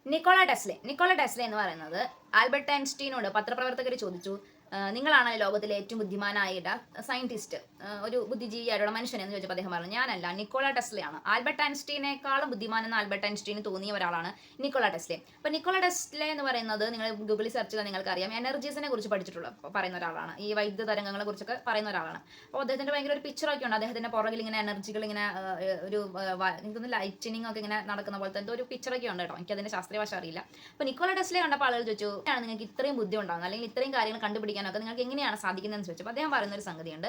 Nikola Tesla എന്ന് പറയുന്നത് Albert ഐൻസ്റ്റീനോട് പത്രപ്രവർത്തകർ ചോദിച്ചു, നിങ്ങളാണ് ലോകത്തിലെ ഏറ്റവും ബുദ്ധിമാനായ സയന്റിസ്റ്റ്, ഒരു ബുദ്ധിജീവിയായിട്ടുള്ള മനുഷ്യൻ എന്ന് ചോദിച്ചപ്പോൾ അദ്ദേഹം പറഞ്ഞു, ഞാനല്ല, നിക്കോള ടെസ്ലയാണ്. ആൽബർട്ട് ഐൻസ്റ്റീനേക്കാളും ബുദ്ധിമാനെന്ന് ആൽബർട്ട് ഐൻസ്റ്റീന് തോന്നിയ ഒരാളാണ് നിക്കോള ടെസ്ല. അപ്പോൾ നിക്കോള ടെസ്ല എന്ന് പറയുന്നത് നിങ്ങൾ ഗൂഗിളിൽ സെർച്ച് ചെയ്താൽ നിങ്ങൾക്ക് അറിയാം, എനർജീസിനെ കുറിച്ച് പഠിച്ചിട്ടുള്ള പറയുന്ന ഒരാളാണ്, ഈ വൈദ്യുത തരംഗങ്ങളെ കുറിച്ചൊക്കെ പറയുന്ന ഒരാളാണ്. അപ്പോൾ അദ്ദേഹത്തിന്റെ ഭയങ്കര ഒരു പിക്ചറൊക്കെ ഉണ്ട്, അദ്ദേഹത്തിന്റെ പുറകിൽ ഇങ്ങനെ എനർജികൾ ഇങ്ങനെ ഒരു എനിക്കൊന്ന് ലൈറ്റനിങ് ഒക്കെ ഇങ്ങനെ നടക്കുന്ന പോലത്തെ എന്തോ ഒരു പിക്ചറൊക്കെ ഉണ്ട് കേട്ടോ, എനിക്ക് അതിന്റെ ശാസ്ത്രീയ ഭാഷ അറിയില്ല. അപ്പോൾ നിക്കോള ടെസ്ല കണ്ടപ്പോൾ ആളുകൾ ചോദിച്ചു, നിങ്ങൾക്ക് ഇത്രയും ബുദ്ധി ഉണ്ടാകുന്നത്, അല്ലെങ്കിൽ ഇത്രയും കാര്യങ്ങൾ കണ്ടുപിടിക്കാനൊക്കെ നിങ്ങൾക്ക് എങ്ങനെയാണ് സാധിക്കുന്നതെന്ന് ചോദിച്ചപ്പോൾ അദ്ദേഹം പറയുന്ന ഒരു സംഗതിയുണ്ട്,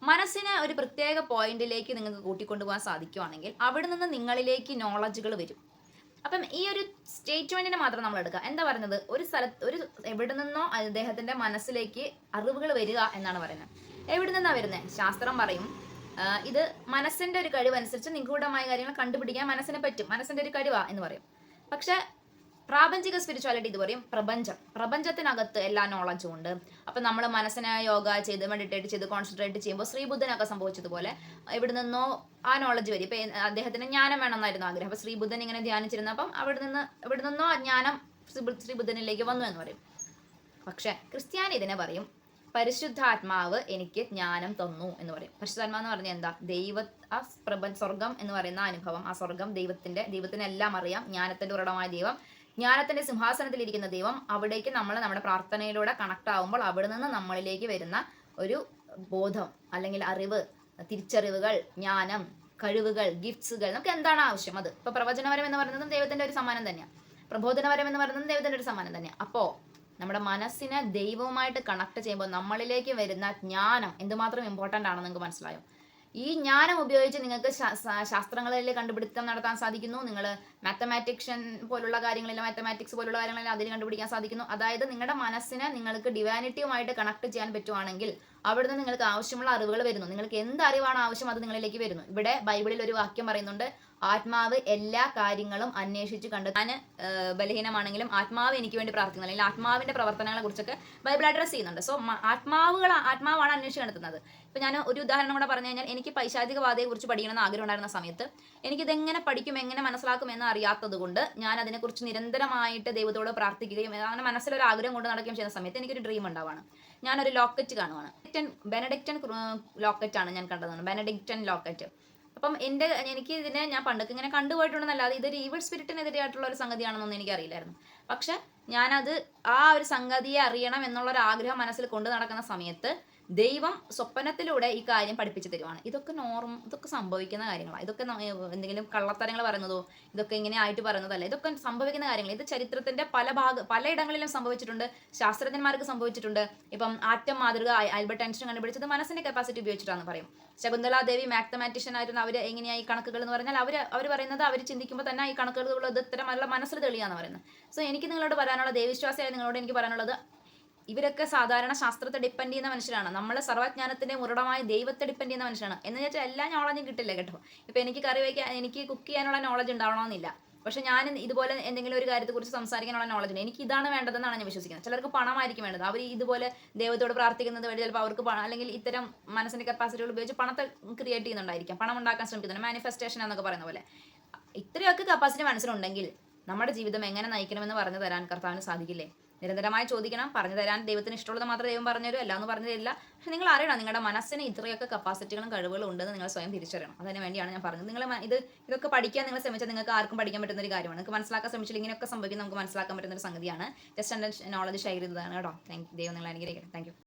മനസ്സിനെ ഒരു പ്രത്യേക പോയിന്റിലേക്ക് നിങ്ങൾക്ക് കൂട്ടിക്കൊണ്ടുപോകാൻ സാധിക്കുവാണെങ്കിൽ അവിടെ നിന്ന് നിങ്ങളിലേക്ക് നോളജുകൾ വരും. അപ്പം ഈ ഒരു സ്റ്റേറ്റ്മെന്റിനെ മാത്രം നമ്മൾ എടുക്കുക. എന്താ പറയുന്നത്, ഒരു സ്ഥലത്ത് എവിടെ നിന്നോ അദ്ദേഹത്തിന്റെ മനസ്സിലേക്ക് അറിവുകൾ വരിക എന്നാണ് പറയുന്നത്. എവിടെ നിന്നാണ് വരുന്നത്? ശാസ്ത്രം പറയും, ഇത് മനസ്സിന്റെ ഒരു കഴിവനുസരിച്ച് നിഗൂഢമായ കാര്യങ്ങൾ കണ്ടുപിടിക്കാൻ മനസ്സിനെ പറ്റും, മനസ്സിന്റെ ഒരു കഴിവാ എന്ന് പറയും. പക്ഷെ പ്രാപഞ്ചിക സ്പിരിച്വാലിറ്റി ഇത് പറയും, പ്രപഞ്ചത്തിനകത്ത് എല്ലാ നോളജും ഉണ്ട്. അപ്പം നമ്മൾ മനസ്സിനെ യോഗ ചെയ്ത് മെഡിറ്റേറ്റ് ചെയ്ത് കോൺസെൻട്രേറ്റ് ചെയ്യുമ്പോൾ ശ്രീബുദ്ധനൊക്കെ സംഭവിച്ചതുപോലെ എവിടെ നിന്നോ ആ നോളജ് വരും. ഇപ്പം അദ്ദേഹത്തിന് ജ്ഞാനം വേണമെന്നായിരുന്നു ആഗ്രഹം. അപ്പം ശ്രീബുദ്ധൻ ഇങ്ങനെ ധ്യാനിച്ചിരുന്നപ്പം എവിടെ നിന്നോ ആ ജ്ഞാനം ശ്രീബുദ്ധനിലേക്ക് വന്നു എന്ന് പറയും. പക്ഷെ ക്രിസ്ത്യാനി ഇതിനെ പറയും, പരിശുദ്ധാത്മാവ് എനിക്ക് ജ്ഞാനം തന്നു എന്ന് പറയും. പരിശുദ്ധാത്മാവ് എന്ന് പറഞ്ഞാൽ എന്താ? സ്വർഗം എന്ന് പറയുന്ന അനുഭവം. ആ സ്വർഗം ദൈവത്തിനെല്ലാം അറിയാം, ജ്ഞാനത്തിന്റെ ഉറടമായ ദൈവം, ജ്ഞാനത്തിന്റെ സിംഹാസനത്തിൽ ഇരിക്കുന്ന ദൈവം. അവിടേക്ക് നമ്മൾ നമ്മുടെ പ്രാർത്ഥനയിലൂടെ കണക്ട് ആവുമ്പോൾ അവിടെ നിന്ന് നമ്മളിലേക്ക് വരുന്ന ഒരു ബോധം അല്ലെങ്കിൽ അറിവ്, തിരിച്ചറിവുകൾ, ജ്ഞാനം, കഴിവുകൾ, ഗിഫ്റ്റ്സുകൾ, നമുക്ക് എന്താണ് ആവശ്യം അത്. ഇപ്പൊ പ്രവചനപരം എന്ന് പറയുന്നതും ദൈവത്തിന്റെ ഒരു സമ്മാനം തന്നെയാണ്, പ്രബോധനപരം എന്ന് പറയുന്നതും ദൈവത്തിന്റെ ഒരു സമ്മാനം തന്നെയാണ്. അപ്പോ നമ്മുടെ മനസ്സിനെ ദൈവവുമായിട്ട് കണക്ട് ചെയ്യുമ്പോൾ നമ്മളിലേക്ക് വരുന്ന ജ്ഞാനം എന്തുമാത്രം ഇമ്പോർട്ടൻ്റ് ആണെന്ന് നിങ്ങൾക്ക് മനസ്സിലായോ? ഈ ജ്ഞാനം ഉപയോഗിച്ച് നിങ്ങൾക്ക് ശാസ്ത്രങ്ങളിൽ കണ്ടുപിടുത്തം നടത്താൻ സാധിക്കുന്നു. നിങ്ങൾ മാത്തമാറ്റിക്സ് പോലുള്ള കാര്യങ്ങളെല്ലാം അതിൽ കണ്ടുപിടിക്കാൻ സാധിക്കുന്നു. അതായത് നിങ്ങളുടെ മനസ്സിനെ നിങ്ങൾക്ക് ഡിവാനിറ്റിയുമായിട്ട് കണക്ട് ചെയ്യാൻ പറ്റുവാണെങ്കിൽ അവിടുന്ന് നിങ്ങൾക്ക് ആവശ്യമുള്ള അറിവുകൾ വരുന്നു. നിങ്ങൾക്ക് എന്ത് അറിവാണ് ആവശ്യം അത് നിങ്ങളിലേക്ക് വരുന്നു. ഇവിടെ ബൈബിളിൽ ഒരു വാക്യം പറയുന്നുണ്ട്, ആത്മാവ് എല്ലാ കാര്യങ്ങളും അന്വേഷിച്ച് കണ്ടെത്താൻ. ബലഹീനമാണെങ്കിലും ആത്മാവ് എനിക്ക് വേണ്ടി പ്രാർത്ഥിക്കുന്നു, അല്ലെങ്കിൽ ആത്മാവിന്റെ പ്രവർത്തനങ്ങളെ കുറിച്ചൊക്കെ ബൈബിൾ അഡ്രസ് ചെയ്യുന്നുണ്ട്. സോ ആത്മാവാണ് അന്വേഷിച്ച് കണ്ടെത്തുന്നത്. ഇപ്പൊ ഞാൻ ഒരു ഉദാഹരണം കൂടെ പറഞ്ഞു കഴിഞ്ഞാൽ, എനിക്ക് പൈശാചിക ബാധയെ കുറിച്ച് പഠിക്കണമെന്ന് ആഗ്രഹം ഉണ്ടായിരുന്ന സമയത്ത് എനിക്കിതെങ്ങനെ പഠിക്കും, എങ്ങനെ മനസ്സിലാക്കും എന്ന് അറിയാത്തത് കൊണ്ട് ഞാൻ അതിനെക്കുറിച്ച് നിരന്തരമായിട്ട് ദൈവത്തോട് പ്രാർത്ഥിക്കുകയും അങ്ങനെ മനസ്സിലൊരു ആഗ്രഹം കൊണ്ട് നടക്കുകയും ചെയ്യുന്ന സമയത്ത് എനിക്കൊരു ഡ്രീം ഉണ്ടാവാണ്. ഞാനൊരു ലോക്കറ്റ് കാണുവാണ്, ബെനഡിക്റ്റൻ ലോക്കറ്റാണ് ഞാൻ കണ്ടതാണ്, ബെനഡിക്റ്റൻ ലോക്കറ്റ്. അപ്പം എനിക്ക് ഇതിനെ ഞാൻ പണ്ടൊക്കെ ഇങ്ങനെ കണ്ടുപോയിട്ടുണ്ടെന്നല്ലാതെ ഇതൊരു ഈവിൾ സ്പിരിറ്റിനെതിരെയായിട്ടുള്ള ഒരു സംഗതിയാണെന്നൊന്നും എനിക്ക് അറിയില്ലായിരുന്നു. പക്ഷെ ഞാനത് ആ ഒരു സംഗതിയെ അറിയണം എന്നുള്ള ഒരു ആഗ്രഹം മനസ്സിൽ കൊണ്ടു നടക്കുന്ന സമയത്ത് ദൈവം സ്വപ്നത്തിലൂടെ ഈ കാര്യം പഠിപ്പിച്ചു തരുവാണ്. ഇതൊക്കെ സംഭവിക്കുന്ന കാര്യങ്ങളാണ്. ഇതൊക്കെ എന്തെങ്കിലും കള്ളത്തരങ്ങൾ പറയുന്നതോ ഇതൊക്കെ ഇങ്ങനെ ആയിട്ട് പറയുന്നതല്ല, ഇതൊക്കെ സംഭവിക്കുന്ന കാര്യങ്ങൾ. ഇത് ചരിത്രത്തിന്റെ പലയിടങ്ങളിലും സംഭവിച്ചിട്ടുണ്ട്, ശാസ്ത്രജ്ഞന്മാർക്ക് സംഭവിച്ചിട്ടുണ്ട്. ഇപ്പം ആറ്റം മാതൃക ആൽബർട്ട് ഐൻസ്റ്റീൻ കണ്ടുപിടിച്ചത് മനസ്സിന്റെ കപ്പാസിറ്റി ഉപയോഗിച്ചിട്ടാണെന്ന് പറയും. ശകുന്തള ദേവി മാത്തമാറ്റീഷ്യൻ ആയിരുന്നു. അവർ എങ്ങനെയായി കണക്കുകൾ എന്ന് പറഞ്ഞാൽ അവർ പറയുന്നത് അവർ ചിന്തിക്കുമ്പോൾ തന്നെ ഈ കണക്കുകൾ ഇത്തരമുള്ള മനസ്സിൽ തെളിയാന്ന് പറയുന്നത്. സോ എനിക്ക് നിങ്ങളോട് പറയാനുള്ള, ദൈവവിശ്വാസിയായ നിങ്ങളോട് എനിക്ക് പറയാനുള്ളത്, ഇവരൊക്കെ സാധാരണ ശാസ്ത്രത്തെ ഡിപ്പെൻഡ് ചെയ്യുന്ന മനുഷ്യരാണ്. നമ്മൾ സർവ്വജ്ഞാനത്തിന്റെ മുരടമായ ദൈവത്തെ ഡിപ്പെൻഡ് ചെയ്യുന്ന മനുഷ്യരാണ്. എന്ന് വെച്ചാൽ എല്ലാ നോളജും കിട്ടില്ല കേട്ടോ. ഇപ്പൊ എനിക്ക് കറി വയ്ക്കാൻ, എനിക്ക് കുക്ക് ചെയ്യാനുള്ള നോളജ് ഉണ്ടാവണമെന്നില്ല. പക്ഷെ ഞാൻ ഇതുപോലെ എന്തെങ്കിലും ഒരു കാര്യത്തെക്കുറിച്ച് സംസാരിക്കാനുള്ള നോളജ് ഉണ്ട്. എനിക്ക് ഇതാണ് വേണ്ടതെന്നാണ് ഞാൻ വിശ്വസിക്കുന്നത്. ചിലർക്ക് പണമായിരിക്കും വേണ്ടത്. അവർ ഇതുപോലെ ദൈവത്തോട് പ്രാർത്ഥിക്കുന്നത് വഴി ചിലപ്പോൾ അവർക്ക് പണം, അല്ലെങ്കിൽ ഇത്തരം മനസ്സിന്റെ കപ്പാസിറ്റികൾ ഉപയോഗിച്ച് പണത്തെ ക്രിയേറ്റ് ചെയ്യുന്നുണ്ടായിരിക്കാം, പണം ഉണ്ടാക്കാൻ ശ്രമിക്കുന്നുണ്ട്, മാനിഫെസ്റ്റേഷൻ എന്നൊക്കെ പറയുന്ന പോലെ. ഇത്രയൊക്കെ കപ്പാസിറ്റി മനസ്സിലുണ്ടെങ്കിൽ നമ്മുടെ ജീവിതം എങ്ങനെ നയിക്കണമെന്ന് പറഞ്ഞു തരാൻ കർത്താവിന് സാധിക്കില്ലേ? നിരന്തരമായി ചോദിക്കണം, പറഞ്ഞു തരാൻ ദൈവത്തിന് ഇഷ്ടമുള്ളത് മാത്രമേ ദൈവം പറഞ്ഞു തരൂ, അല്ലാന്ന് പറഞ്ഞു തരില്ല. പക്ഷെ നിങ്ങൾ അറിയണം, നിങ്ങളുടെ മനസ്സിന് ഇത്രയൊക്കെ കപ്പാസിറ്റികളും കഴിവുകളും ഉണ്ടെന്ന് നിങ്ങൾ സ്വയം തിരിച്ചറിയണം. അതിന് വേണ്ടിയാണ് ഞാൻ പറഞ്ഞത്. ഇതൊക്കെ പഠിക്കാൻ നിങ്ങൾ ശ്രമിച്ചാൽ നിങ്ങൾക്ക് ആർക്കും പഠിക്കാൻ പറ്റുന്ന ഒരു കാര്യമാണ്. നിങ്ങൾക്ക് മനസ്സിലാക്കാൻ ശ്രമിച്ചാൽ ഇങ്ങനെയൊക്കെ സംഭവിക്കും, നമുക്ക് മനസ്സിലാക്കാൻ പറ്റുന്ന ഒരു സംഗതിയാണ്. ജസ്റ്റ് എൻ്റെ നോളജ് ഷെയർ ചെയ്തതാണ് കേട്ടോ. ദൈവം നിങ്ങൾ അനുഗ്രഹിക്കട്ടെ. Thank you.